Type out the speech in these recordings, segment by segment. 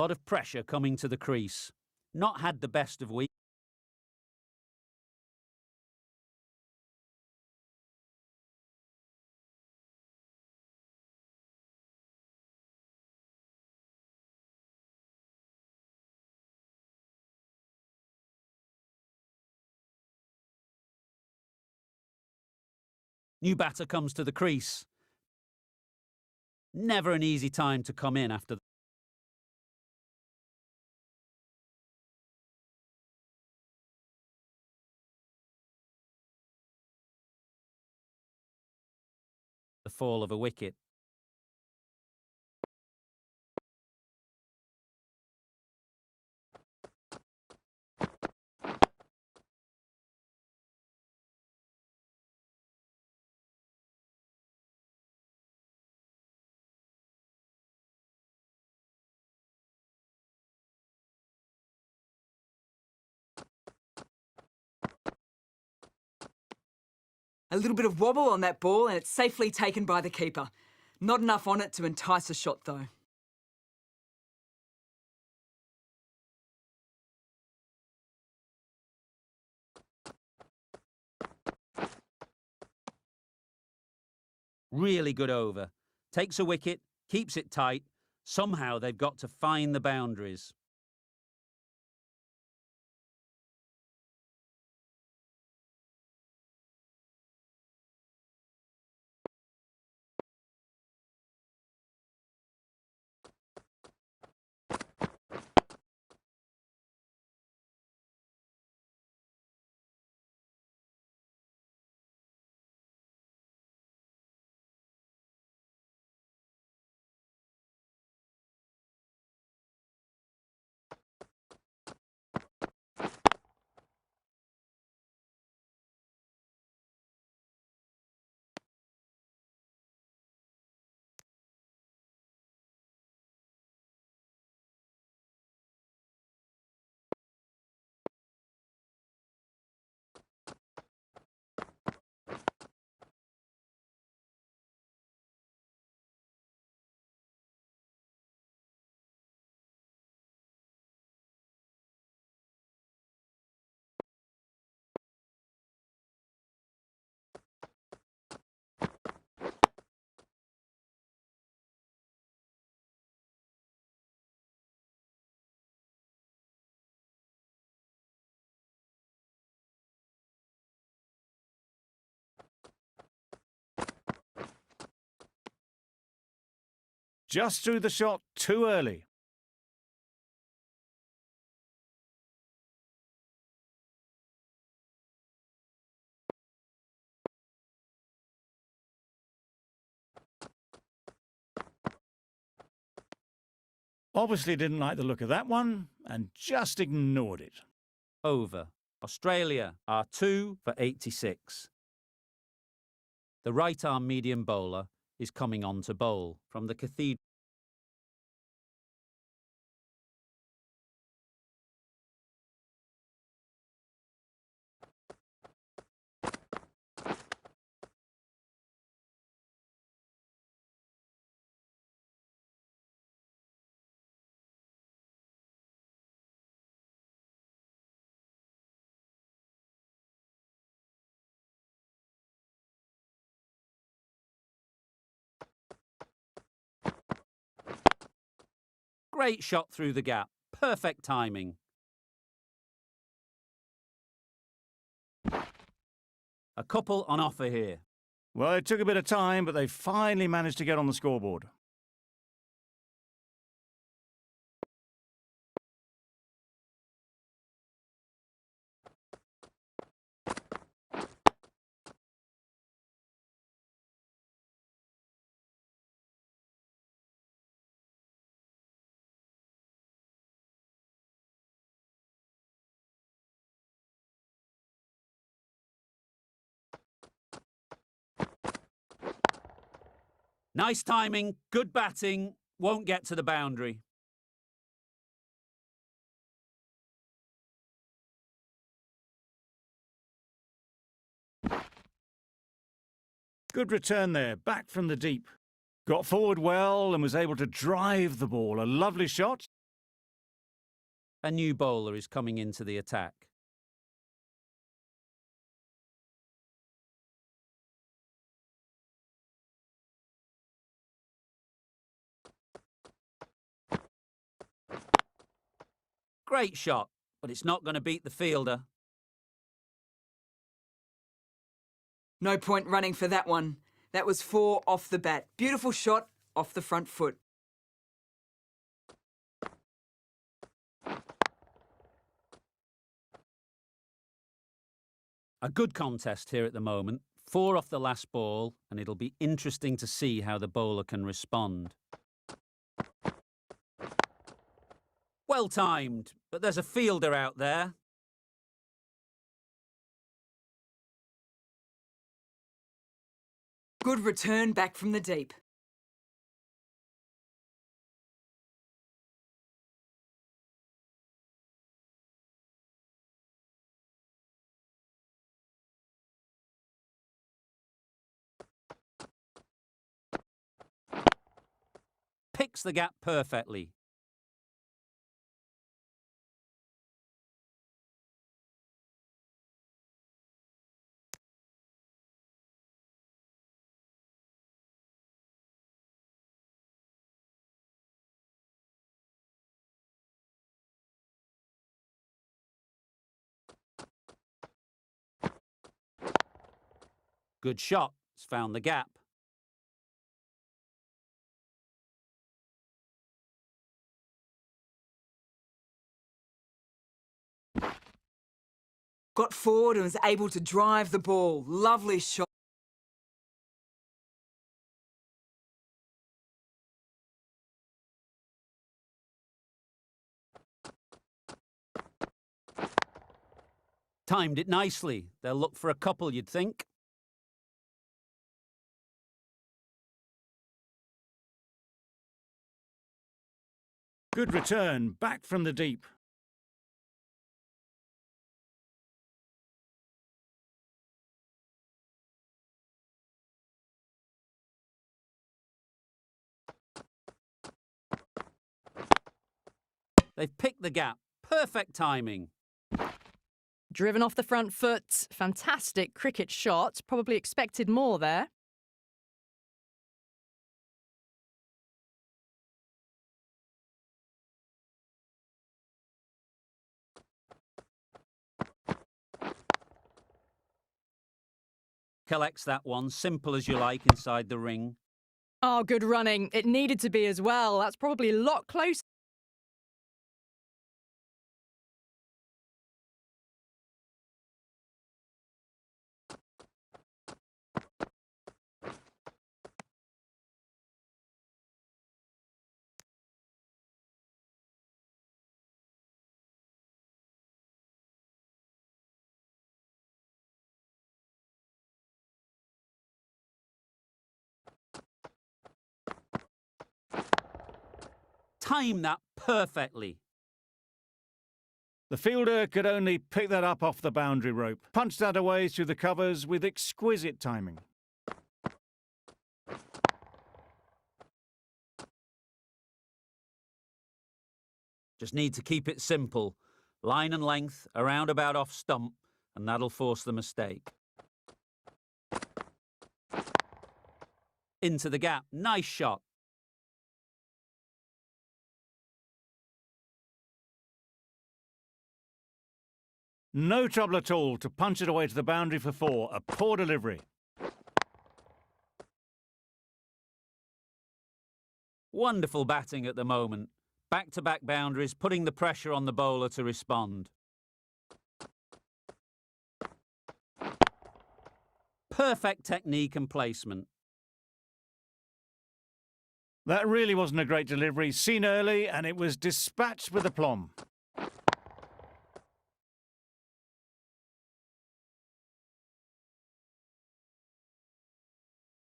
A lot of pressure coming to the crease. Not had the best of weeks. New batter comes to the crease. Never an easy time to come in after the fall of a wicket. A little bit of wobble on that ball and it's safely taken by the keeper. Not enough on it to entice a shot though. Really good over. Takes a wicket, keeps it tight. Somehow they've got to find the boundaries. Just threw the shot too early. Obviously didn't like the look of that one and just ignored it. Over. Australia are 2 for 86. The right-arm medium bowler is coming on to bowl from the Cathedral. Great shot through the gap. Perfect timing. A couple on offer here. Well, it took a bit of time, but they finally managed to get on the scoreboard. Nice timing, good batting, won't get to the boundary. Good return there, back from the deep. Got forward well and was able to drive the ball. A lovely shot. A new bowler is coming into the attack. Great shot, but it's not going to beat the fielder. No point running for that one. That was 4 off the bat. Beautiful shot off the front foot. A good contest here at the moment. 4 off the last ball, and it'll be interesting to see how the bowler can respond. Well timed, but there's a fielder out there. Good return back from the deep. Picks the gap perfectly. Good shot. It's found the gap. Got forward and was able to drive the ball. Lovely shot. Timed it nicely. They'll look for a couple, you'd think. Good return, back from the deep. They've picked the gap. Perfect timing. Driven off the front foot. Fantastic cricket shot. Probably expected more there. Collects that one, simple as you like, inside the ring. Oh, good running. It needed to be as well. That's probably a lot closer. Time that perfectly. The fielder could only pick that up off the boundary rope. Punched that away through the covers with exquisite timing. Just need to keep it simple. Line and length, around about off stump, and that'll force the mistake. Into the gap. Nice shot. No trouble at all to punch it away to the boundary for 4. A poor delivery. Wonderful batting at the moment. Back-to-back boundaries, putting the pressure on the bowler to respond. Perfect technique and placement. That really wasn't a great delivery. Seen early, and it was dispatched with aplomb.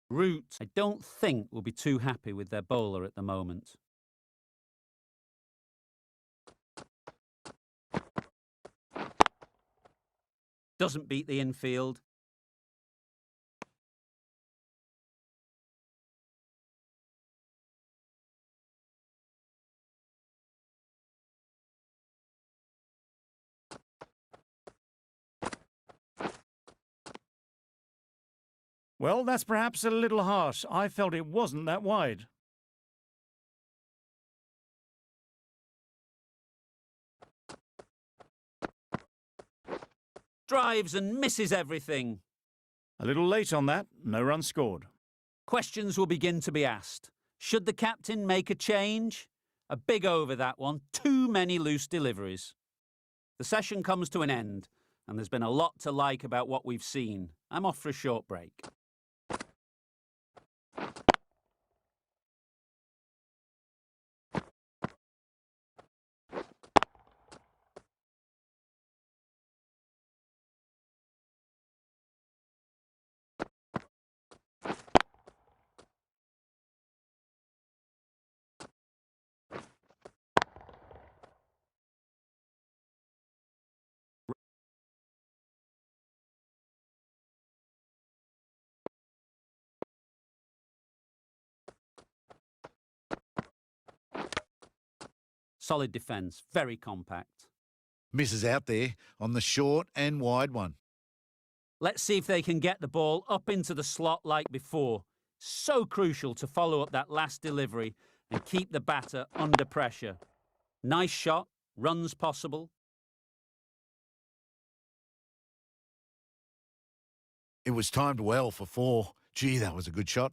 Root, I don't think, will be too happy with their bowler at the moment. Doesn't beat the infield. Well, that's perhaps a little harsh. I felt it wasn't that wide. Drives and misses everything. A little late on that, no run scored. Questions will begin to be asked. Should the captain make a change? A big over that one. Too many loose deliveries. The session comes to an end, and there's been a lot to like about what we've seen. I'm off for a short break. Solid defence, very compact. Misses out there on the short and wide one. Let's see if they can get the ball up into the slot like before. So crucial to follow up that last delivery and keep the batter under pressure. Nice shot, runs possible. It was timed well for 4. Gee, that was a good shot.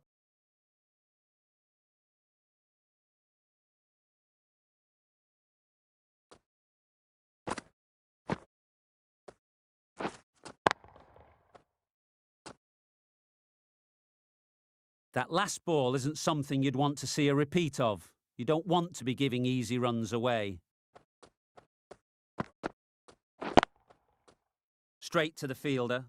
That last ball isn't something you'd want to see a repeat of. You don't want to be giving easy runs away. Straight to the fielder.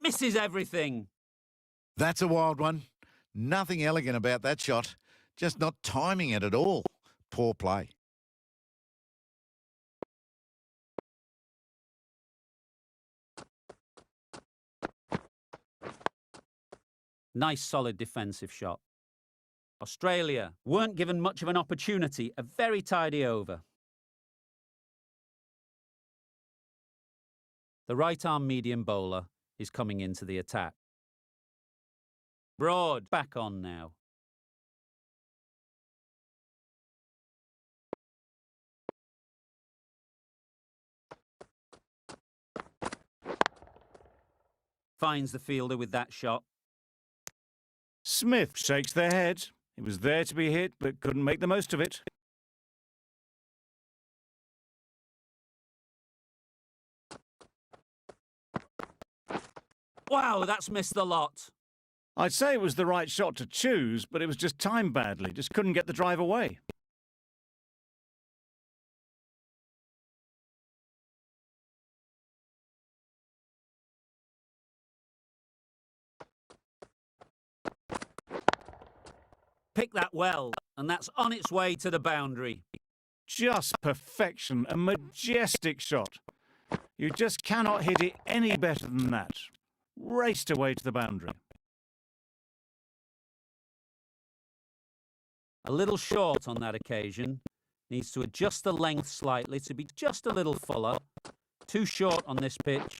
Misses everything. That's a wild one. Nothing elegant about that shot. Just not timing it at all. Poor play. Nice solid defensive shot. Australia weren't given much of an opportunity. A very tidy over. The right-arm medium bowler is coming into the attack. Broad back on now. Finds the fielder with that shot. Smith shakes their head. It was there to be hit, but couldn't make the most of it. Wow, that's missed the lot. I'd say it was the right shot to choose, but it was just timed badly. Just couldn't get the drive away. Pick that well, and that's on its way to the boundary. Just perfection, a majestic shot. You just cannot hit it any better than that. Raced away to the boundary. A little short on that occasion. Needs to adjust the length slightly to be just a little fuller. Too short on this pitch,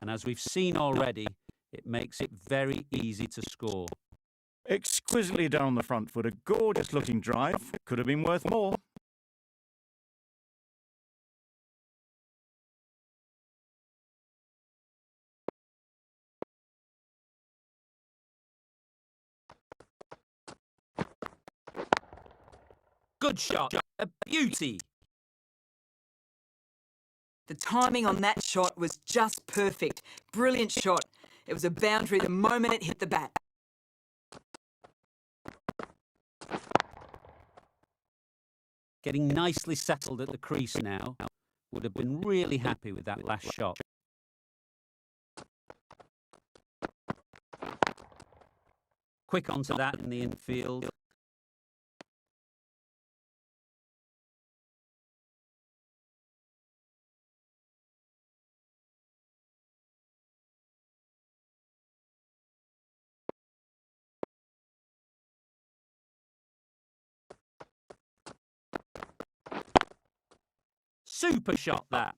and as we've seen already, it makes it very easy to score. Exquisitely done on the front foot. A gorgeous looking drive. Could have been worth more. Good shot. A beauty. The timing on that shot was just perfect. Brilliant shot. It was a boundary the moment it hit the bat. Getting nicely settled at the crease now. would have been really happy with that last shot. Quick onto that in the infield. Super shot, that.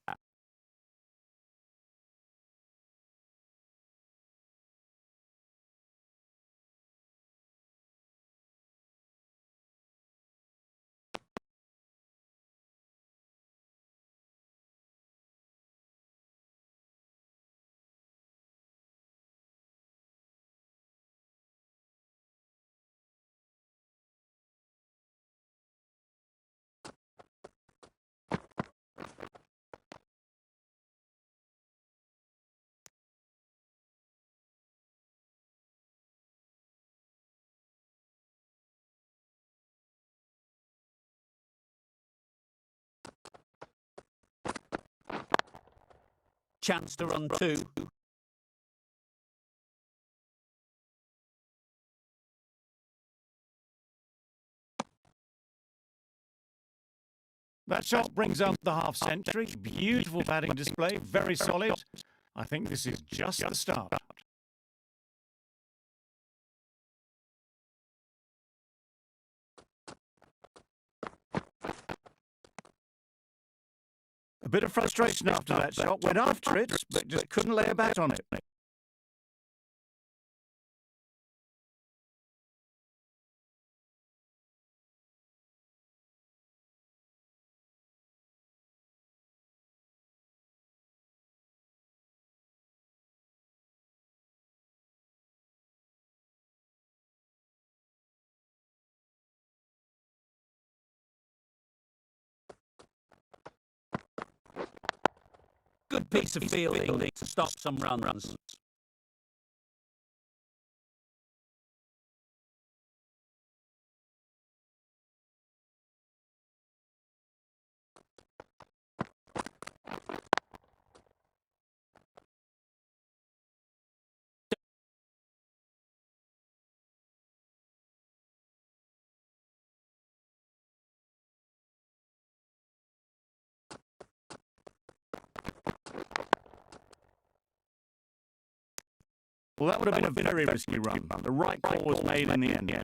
Chance to run two. That shot brings up the half-century. Beautiful batting display, very solid. I think this is just the start. A bit of frustration after that shot. Went after it, but just couldn't lay a bat on it. Good piece of fielding to stop some runs. Well, that would have been a very risky run. The right call was made in the end.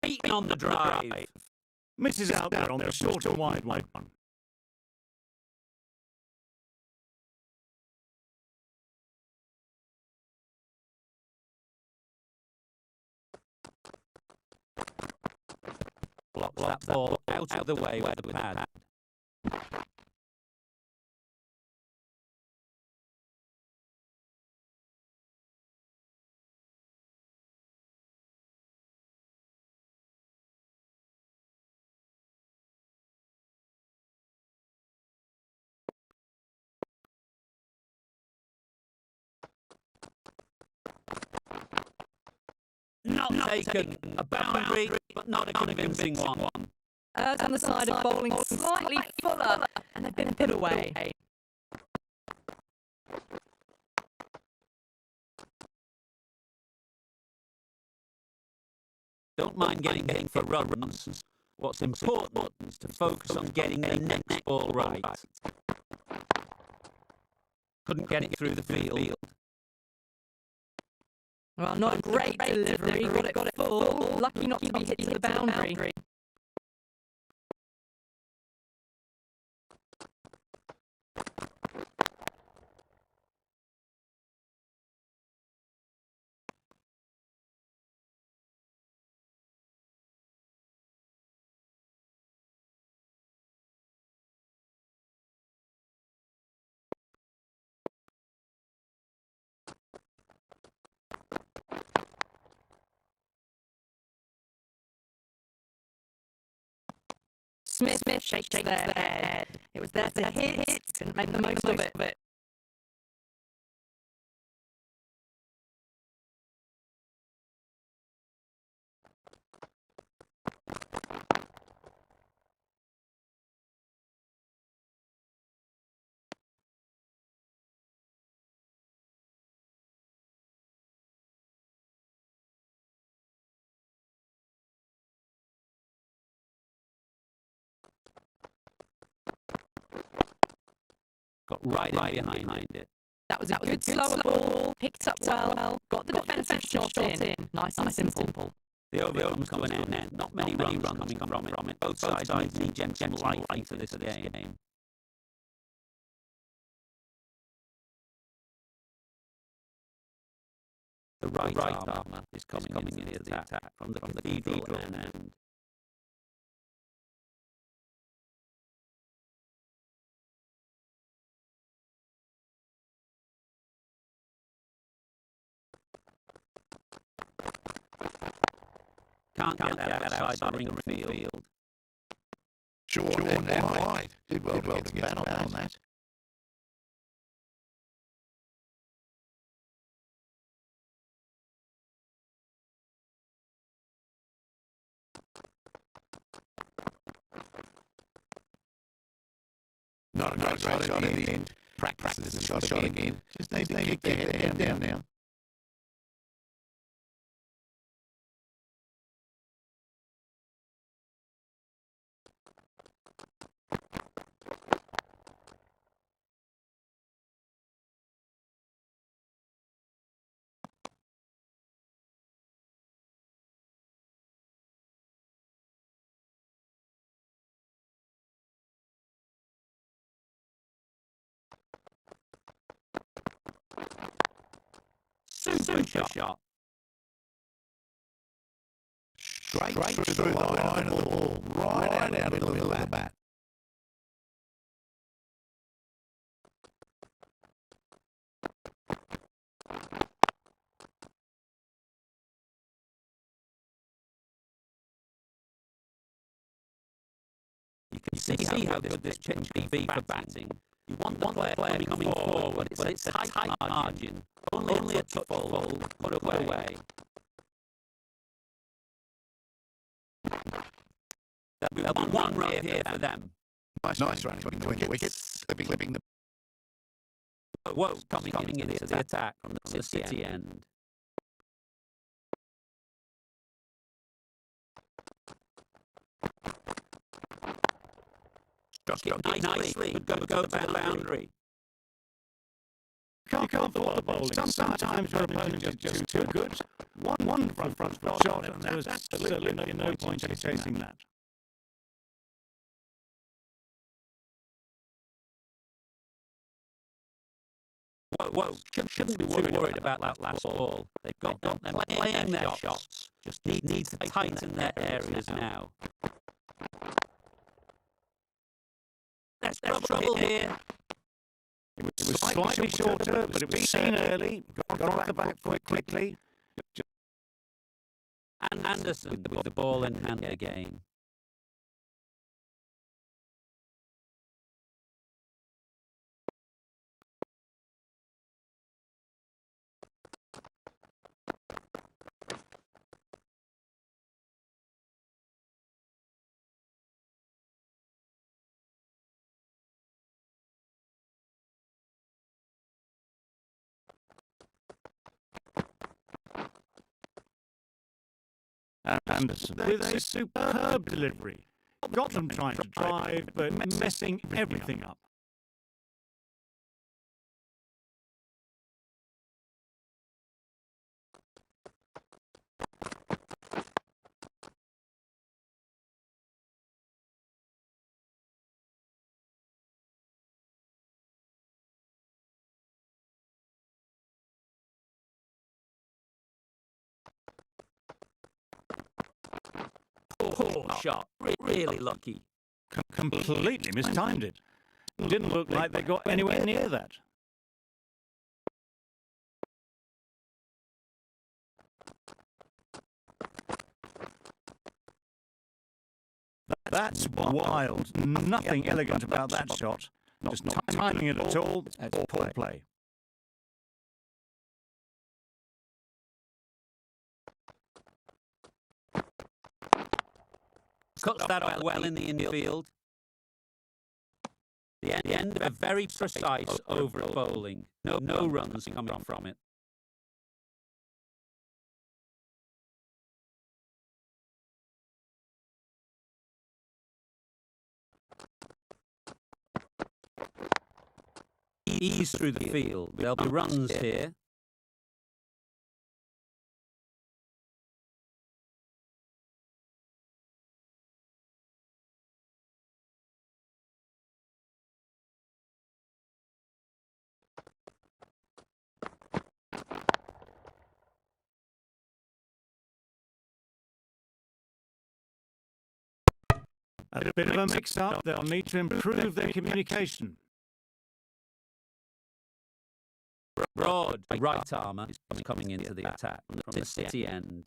Beaten on the drive. Misses out there on the short and wide one. Blocks that ball out of the way with the pad. Not taken. A boundary, but not a convincing one. On the side of bowling slightly fuller, and they've been put away. Don't mind getting hit for runs. What's important is to focus on getting the next ball right. Couldn't get it through the field. Well, not a great delivery, got it full. Lucky not to be hit to the boundary. Smith shakes their head. It was there to hit, couldn't make the most of it. got right in behind it. That was a good slower ball, picked up well, got the defensive shot in. Nice and simple. The over comes to an end. Not many runs coming from it. Both sides need gentle life into this game. The right armour is coming into the attack from the cathedral end. Can't get that outside the ring field. Short and wide. Did well to get on that. Not a great shot in the end. Practice the shot again. Just need to kick the head down now. Super shot. Straight through the line of the ball. Right out of the middle of the bat. You can see how good this pitch can be for batting. You want the player coming forward, but it's a tight margin. Only a touchful, put away. There'll be one run here for them. Nice running between the wickets. Clipping the... Whoa, coming into the attack from the city end. Struck it nicely, but go to the boundary. You can't fault the bowling. Sometimes your opponent is just too good. One front shot, and there was absolutely no point in chasing that. Whoa, shouldn't be too worried about that last ball. They've got them playing their shots. Just need to tighten their areas now. There's trouble here. It was slightly shorter, but it was seen early. Got off the back foot quickly. And Anderson with the ball in hand again. Anderson with a superb delivery. Got them trying to drive, but messing everything up. Poor shot. Really lucky. Completely mistimed it. Didn't look like they got anywhere near that. That's wild. Nothing elegant about that shot. Just not timing it at all. It's poor play. Cuts that off well in the infield. The end of a very precise over at bowling. No runs coming from it. Ease through the field. There'll be runs here. A bit of a mix-up. They'll need to improve their communication. Broad, right armour, is coming into the attack from the city end.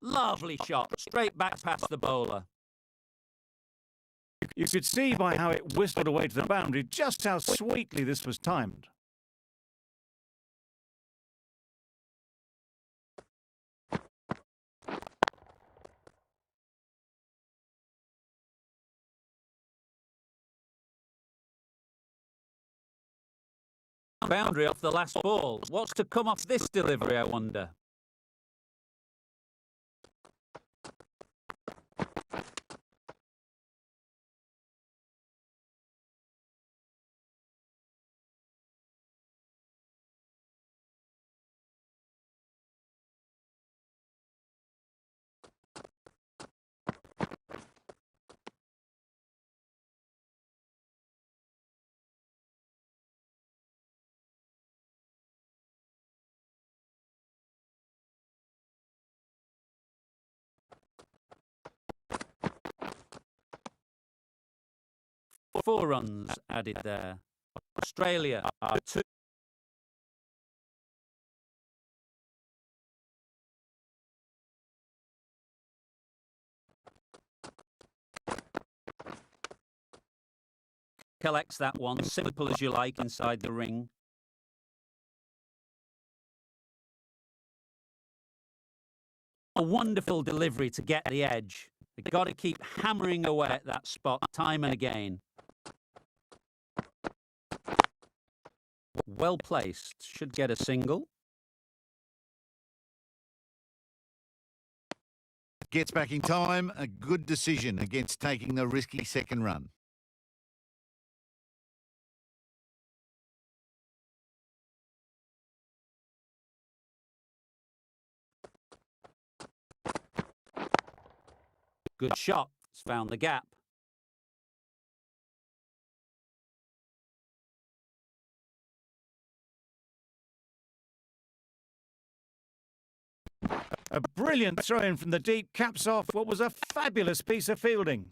Lovely shot, straight back past the bowler. You could see by how it whistled away to the boundary just how sweetly this was timed. Boundary off the last ball. What's to come off this delivery, I wonder? Four runs added there. Australia are 2. Collects that one, simple as you like, inside the ring. A wonderful delivery to get the edge. They've got to keep hammering away at that spot time and again. Well placed, should get a single. Gets back in time, a good decision against taking the risky second run. Good shot, it's found the gap. A brilliant throw-in from the deep caps off what was a fabulous piece of fielding.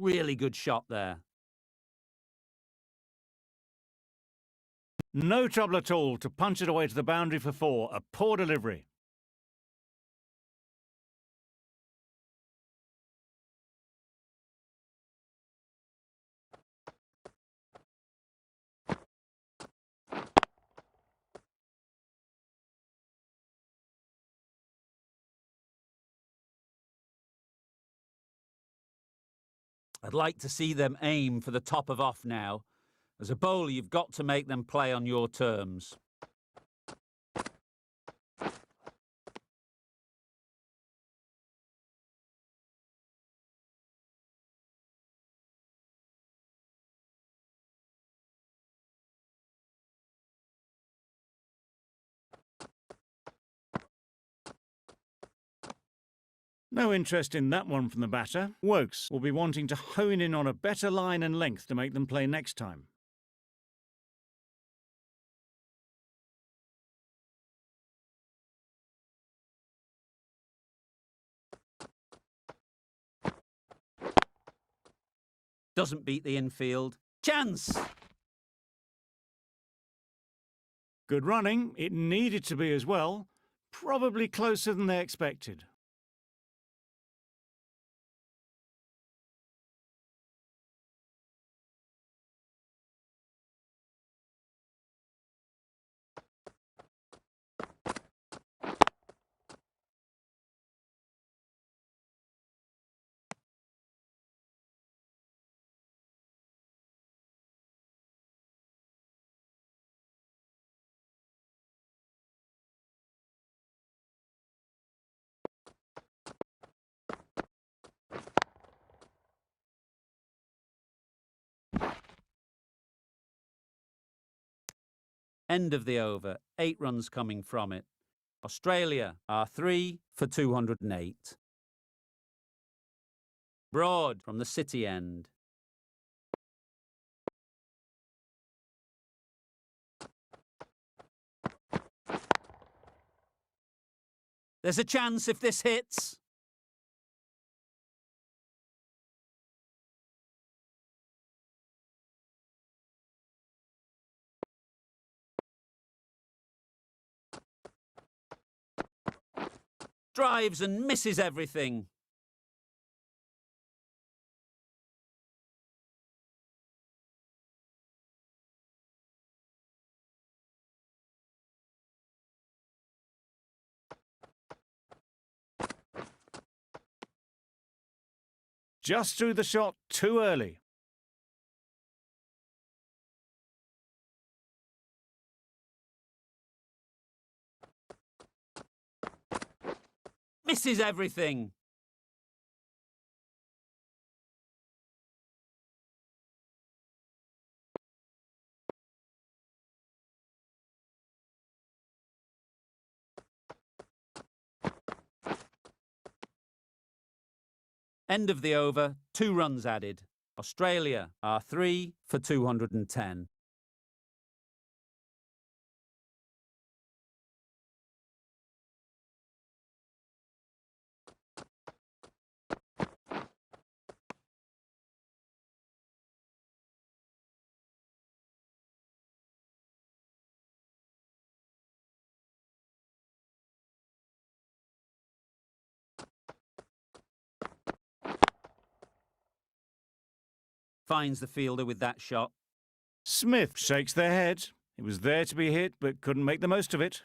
Really good shot there. No trouble at all to punch it away to the boundary for 4. A poor delivery. I'd like to see them aim for the top of off now. As a bowler, you've got to make them play on your terms. No interest in that one from the batter. Wokes will be wanting to hone in on a better line and length to make them play next time. Doesn't beat the infield. Chance! Good running. It needed to be as well. Probably closer than they expected. End of the over. 8 runs coming from it. Australia are 3 for 208. Broad from the City end. There's a chance if this hits. Drives and misses everything. Just threw the shot too early. Misses everything. End of the over. 2 runs added. Australia are 3 for 210. Finds the fielder with that shot. Smith shakes their head. It was there to be hit, but couldn't make the most of it.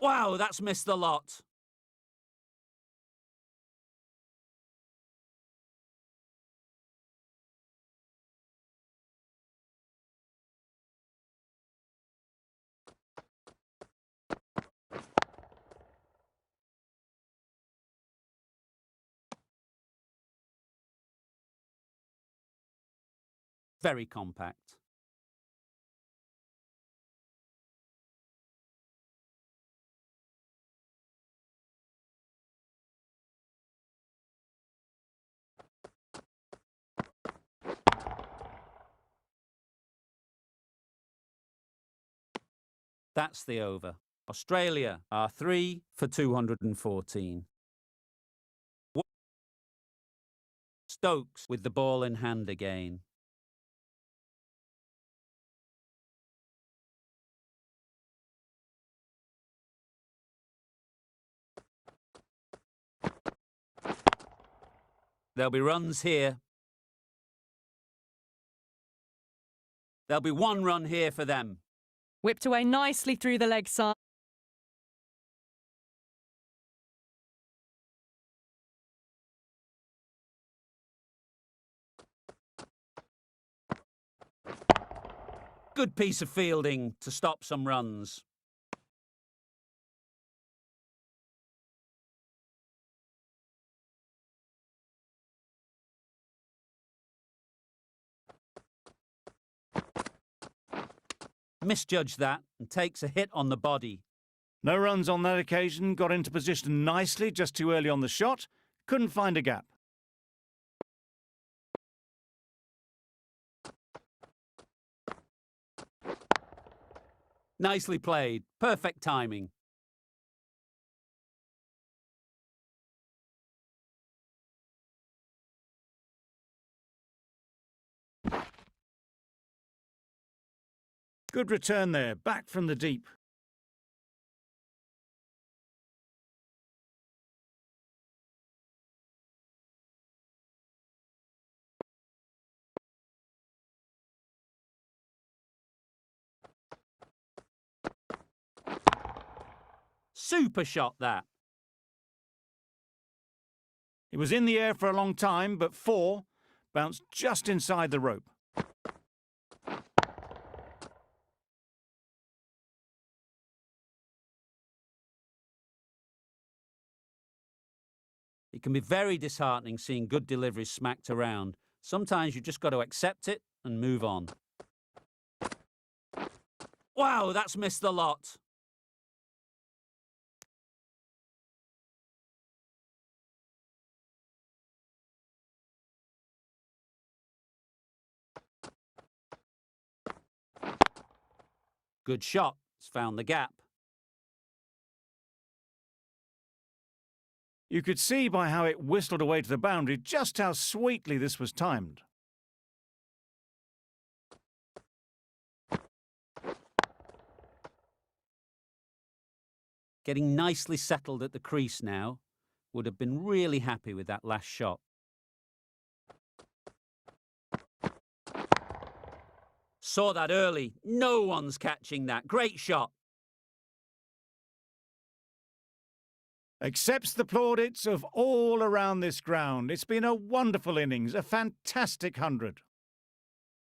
Wow, that's missed the lot. Very compact. That's the over. Australia are 3 for 214. Stokes with the ball in hand again. There'll be runs here. There'll be 1 run here for them. Whipped away nicely through the leg side. Good piece of fielding to stop some runs. Misjudged that and takes a hit on the body. No runs on that occasion, got into position nicely just too early on the shot, couldn't find a gap. Nicely played. Perfect timing. Good return there, back from the deep. Super shot, that. It was in the air for a long time, but 4 bounced just inside the rope. It can be very disheartening seeing good deliveries smacked around. Sometimes you just got to accept it and move on. Wow, that's missed the lot. Good shot. It's found the gap. You could see by how it whistled away to the boundary just how sweetly this was timed. Getting nicely settled at the crease now. Would have been really happy with that last shot. Saw that early. No one's catching that. Great shot. Accepts the plaudits of all around this ground. It's been a wonderful innings, a fantastic 100.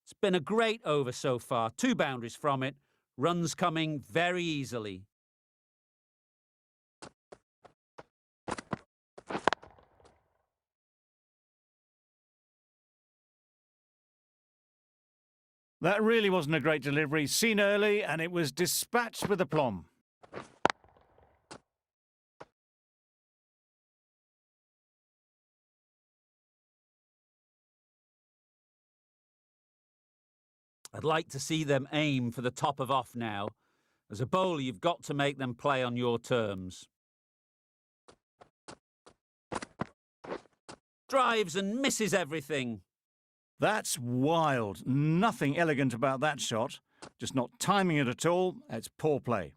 It's been a great over so far. 2 boundaries from it. Runs coming very easily. That really wasn't a great delivery. Seen early, and it was dispatched with aplomb. I'd like to see them aim for the top of off now. As a bowler, you've got to make them play on your terms. Drives and misses everything. That's wild. Nothing elegant about that shot. Just not timing it at all. It's poor play.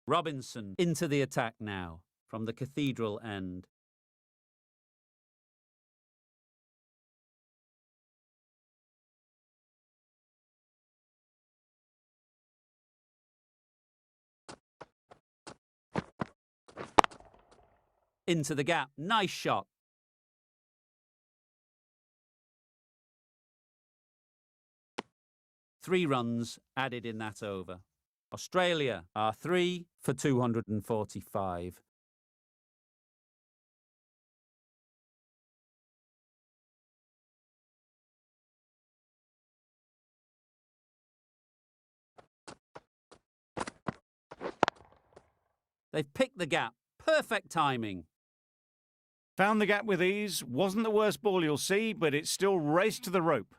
Robinson into the attack now from the Cathedral end. Into the gap. Nice shot. Three runs added in that over. Australia are 3 for 245. They've picked the gap. Perfect timing. Found the gap with ease. Wasn't the worst ball you'll see, but it still raced to the rope.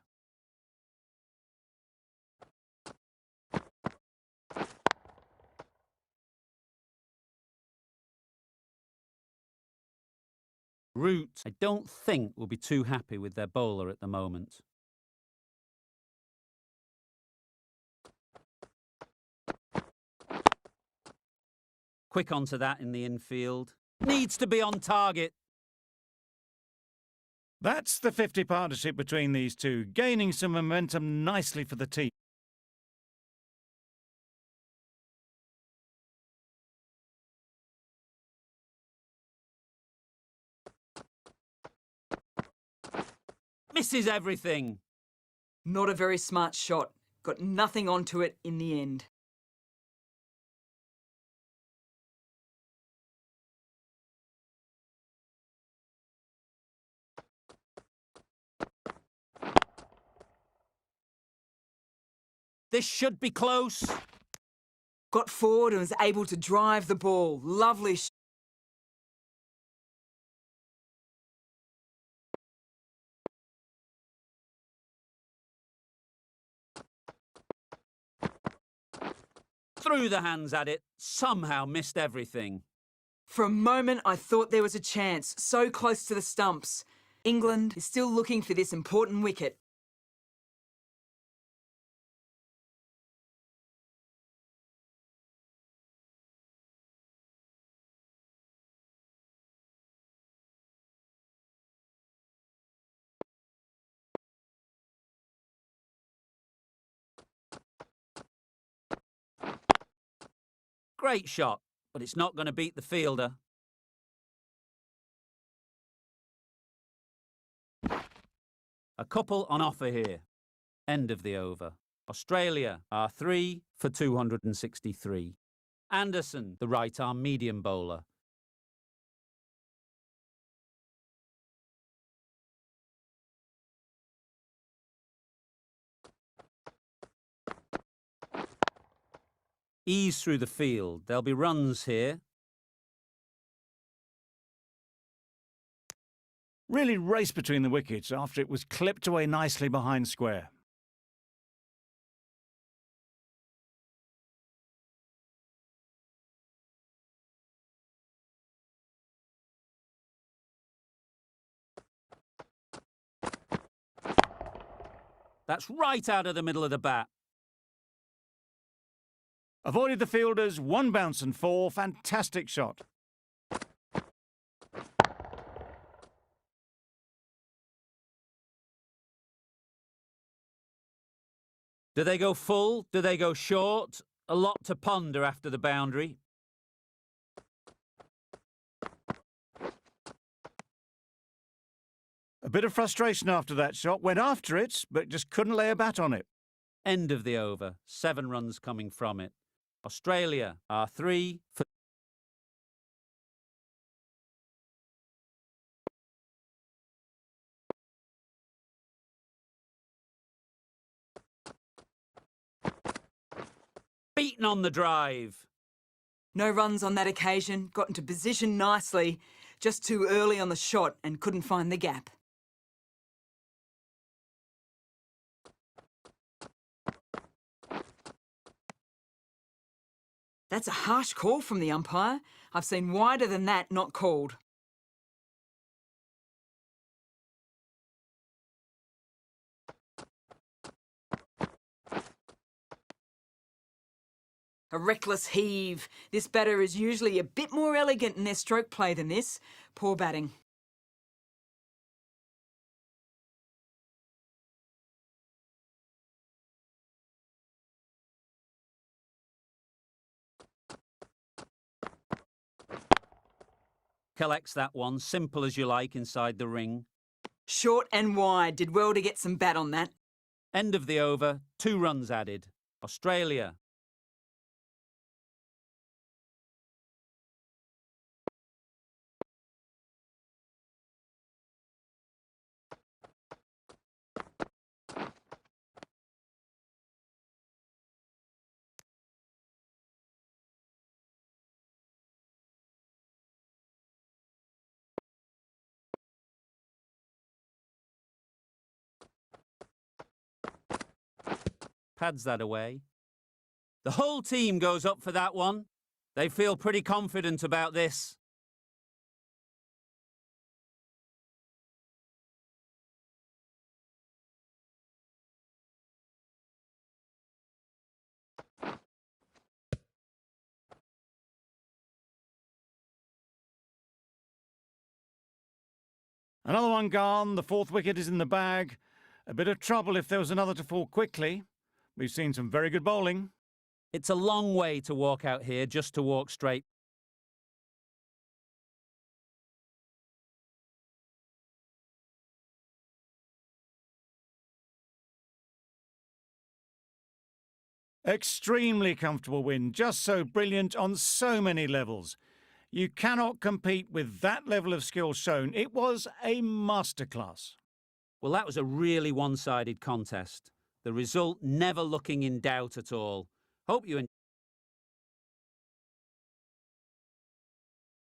Root, I don't think, will be too happy with their bowler at the moment. Quick onto that in the infield. Needs to be on target. That's the 50 partnership between these two, gaining some momentum nicely for the team. Misses everything. Not a very smart shot. got nothing onto it in the end. This should be close. Got forward and was able to drive the ball. Lovely Threw the hands at it, somehow missed everything. For a moment, I thought there was a chance, so close to the stumps. England is still looking for this important wicket. Great shot, but it's not going to beat the fielder. A couple on offer here. End of the over. Australia are 3 for 263. Anderson, the right-arm medium bowler. Ease through the field. There'll be runs here. Really raced between the wickets after it was clipped away nicely behind square. That's right out of the middle of the bat. Avoided the fielders, 1 bounce and 4. Fantastic shot. Do they go full? Do they go short? A lot to ponder after the boundary. A bit of frustration after that shot. Went after it, but just couldn't lay a bat on it. End of the over. 7 runs coming from it. Australia are 3 for... Beaten on the drive. No runs on that occasion, got into position nicely, just too early on the shot and couldn't find the gap. That's a harsh call from the umpire. I've seen wider than that not called. A reckless heave. This batter is usually a bit more elegant in their stroke play than this. Poor batting. Collects that one, simple as you like, inside the ring. Short and wide. Did well to get some bat on that. End of the over. 2 runs added. Australia. Pads that away. The whole team goes up for that one. They feel pretty confident about this. Another one gone. The 4th wicket is in the bag. A bit of trouble if there was another to fall quickly. We've seen some very good bowling. It's a long way to walk out here just to walk straight. Extremely comfortable win, just so brilliant on so many levels. You cannot compete with that level of skill shown. It was a masterclass. Well, that was a really one-sided contest. The result never looking in doubt at all. Hope you